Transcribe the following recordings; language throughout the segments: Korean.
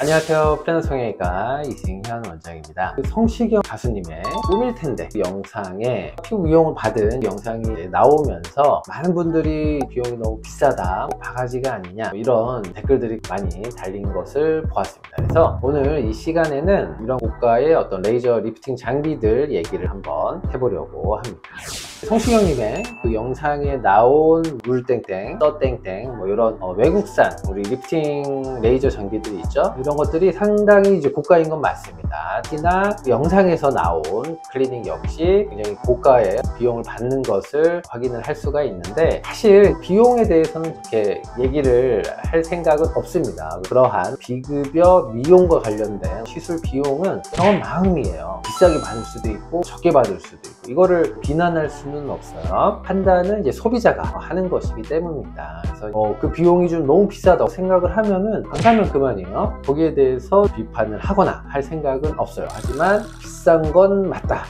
안녕하세요. 플래너 성형외과 이승현 원장입니다. 성시경 가수님의 꿈일 텐데 영상에 피부 미용을 받은 영상이 나오면서 많은 분들이 비용이 너무 비싸다, 바가지가 아니냐, 이런 댓글들이 많이 달린 것을 보았습니다. 그래서 오늘 이 시간에는 이런 고가의 어떤 레이저 리프팅 장비들 얘기를 한번 해보려고 합니다. 성시경님의 그 영상에 나온 물땡땡, 떠땡땡, 뭐 이런 외국산 우리 리프팅 레이저 장비들이 있죠. 이런 것들이 상당히 이제 고가인 건 맞습니다. 특히나 그 영상에서 나온 클리닉 역시 굉장히 고가의 비용을 받는 것을 확인을 할 수가 있는데, 사실 비용에 대해서는 그렇게 얘기를 할 생각은 없습니다. 그러한 비급여 미용과 관련된 시술 비용은 경험 마음이에요. 비싸게 받을 수도 있고 적게 받을 수도 있고, 이거를 비난할 수는 없어요. 판단은 이제 소비자가 하는 것이기 때문입니다. 그래서 그 비용이 좀 너무 비싸다고 생각을 하면은 안 사면 그만이에요. 거기에 대해서 비판을 하거나 할 생각은 없어요. 하지만 비싼 건 맞다.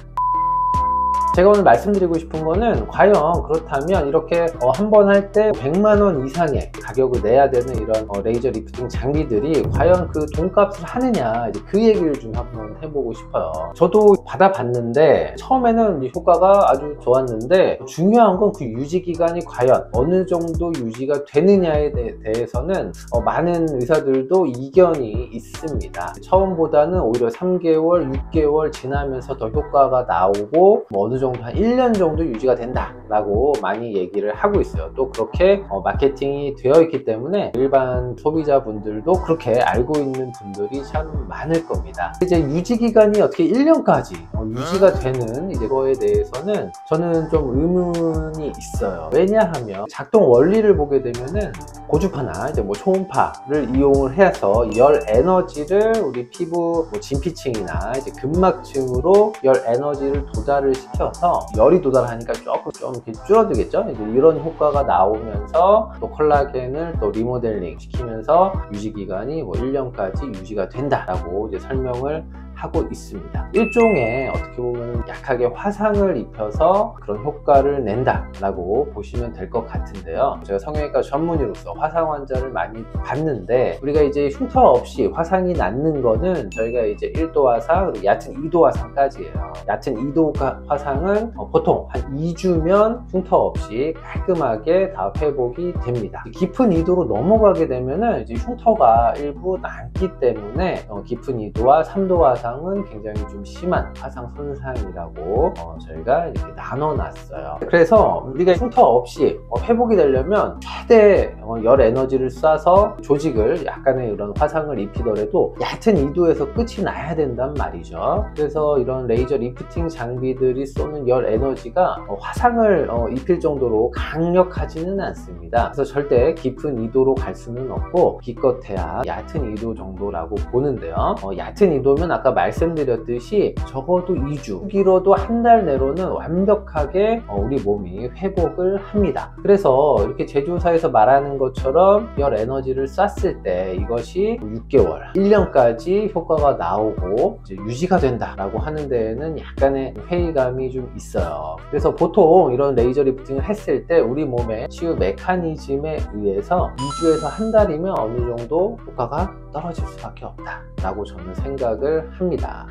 제가 오늘 말씀드리고 싶은 거는, 과연 그렇다면 이렇게 한 번 할 때 100만 원 이상의 가격을 내야 되는 이런 레이저 리프팅 장비들이 과연 그 돈값을 하느냐, 이제 그 얘기를 좀 한번 해보고 싶어요. 저도 받아봤는데 처음에는 효과가 아주 좋았는데, 중요한 건 그 유지 기간이 과연 어느 정도 유지가 되느냐에 대해서는 많은 의사들도 이견이 있습니다. 처음보다는 오히려 3개월, 6개월 지나면서 더 효과가 나오고 어느 정도 한 1년 정도 유지가 된다 라고 많이 얘기를 하고 있어요. 또 그렇게 마케팅이 되어 있기 때문에 일반 소비자분들도 그렇게 알고 있는 분들이 참 많을 겁니다. 이제 유지 기간이 어떻게 1년까지 유지가 되는 거에 대해서는 저는 좀 의문이 있어요. 왜냐하면 작동 원리를 보게 되면은 고주파나 이제 초음파를 이용을 해서 열 에너지를 우리 피부 진피층이나 이제 근막층으로 열 에너지를 도달을 시켜서 열이 도달하니까 조금 좀 이렇게 줄어들겠죠. 이제 이런 효과가 나오면서 또 콜라겐을 또 리모델링 시키면서 유지 기간이 1년까지 유지가 된다라고 이제 설명을 하고 있습니다. 일종의 어떻게 보면 약하게 화상을 입혀서 그런 효과를 낸다라고 보시면 될 것 같은데요. 제가 성형외과 전문의로서 화상 환자를 많이 봤는데, 우리가 이제 흉터 없이 화상이 낫는 거는 저희가 이제 1도 화상, 그리고 얕은 2도 화상까지예요. 얕은 2도 화상은 보통 한 2주면 흉터 없이 깔끔하게 다 회복이 됩니다. 깊은 2도로 넘어가게 되면은 이제 흉터가 일부 남기 때문에 깊은 2도와 3도 화상 은 굉장히 좀 심한 화상 손상이라고 저희가 이렇게 나눠 놨어요. 그래서 우리가 흉터 없이 회복이 되려면 최대 열 에너지를 쏴서 조직을 약간의 이런 화상을 입히더라도 얕은 2도에서 끝이 나야 된단 말이죠. 그래서 이런 레이저 리프팅 장비들이 쏘는 열 에너지가 화상을 입힐 정도로 강력하지는 않습니다. 그래서 절대 깊은 2도로 갈 수는 없고, 기껏해야 얕은 2도 정도라고 보는데요. 얕은 2도면 아까 말씀드렸듯이 적어도 2주, 길어도 한 달 내로는 완벽하게 우리 몸이 회복을 합니다. 그래서 이렇게 제조사에서 말하는 것처럼 열 에너지를 쐈을 때 이것이 6개월, 1년까지 효과가 나오고 이제 유지가 된다라고 하는 데에는 약간의 회의감이 좀 있어요. 그래서 보통 이런 레이저 리프팅을 했을 때 우리 몸의 치유 메커니즘에 의해서 2주에서 한 달이면 어느 정도 효과가 떨어질 수밖에 없다 라고 저는 생각을 합니다.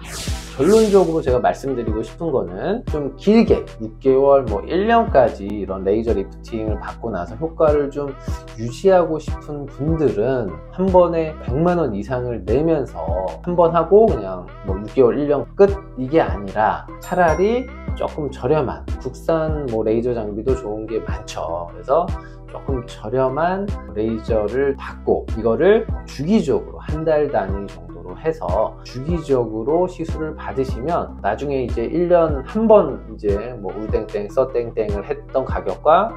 결론적으로 제가 말씀드리고 싶은 거는, 좀 길게 6개월, 1년까지 이런 레이저 리프팅을 받고 나서 효과를 좀 유지하고 싶은 분들은 한 번에 100만 원 이상을 내면서 한 번 하고 그냥 6개월, 1년 끝, 이게 아니라 차라리 조금 저렴한 국산 레이저 장비도 좋은 게 많죠. 그래서 조금 저렴한 레이저를 받고 이거를 주기적으로 한 달 단위 정도로 해서 주기적으로 시술을 받으시면 나중에 이제 1년 한 번 이제 울땡땡 써땡땡을 했던 가격과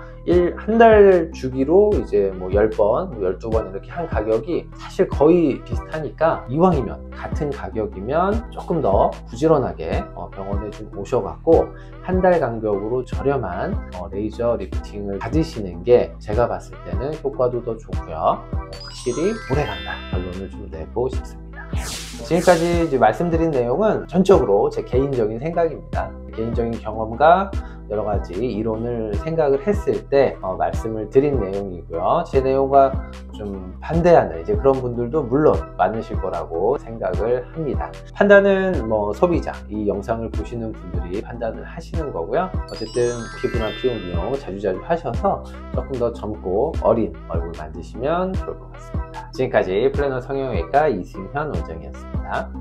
한 달 주기로 이제 10번, 12번 이렇게 한 가격이 사실 거의 비슷하니까, 이왕이면 같은 가격이면 조금 더 부지런하게 병원에 좀 오셔갖고 한 달 간격으로 저렴한 레이저 리프팅을 받으시는 게 제가 봤을 때는 효과도 더 좋고요, 확실히 오래간다 결론을 좀 내고 싶습니다. 지금까지 이제 말씀드린 내용은 전적으로 제 개인적인 생각입니다. 개인적인 경험과 여러 가지 이론을 생각을 했을 때 말씀을 드린 내용이고요. 제 내용과 좀 반대하는 이제 그런 분들도 물론 많으실 거라고 생각을 합니다. 판단은 소비자, 이 영상을 보시는 분들이 판단을 하시는 거고요. 어쨌든 피부나 피부 미용 자주자주 하셔서 조금 더 젊고 어린 얼굴 만드시면 좋을 것 같습니다. 지금까지 플래너 성형외과 이승현 원장이었습니다.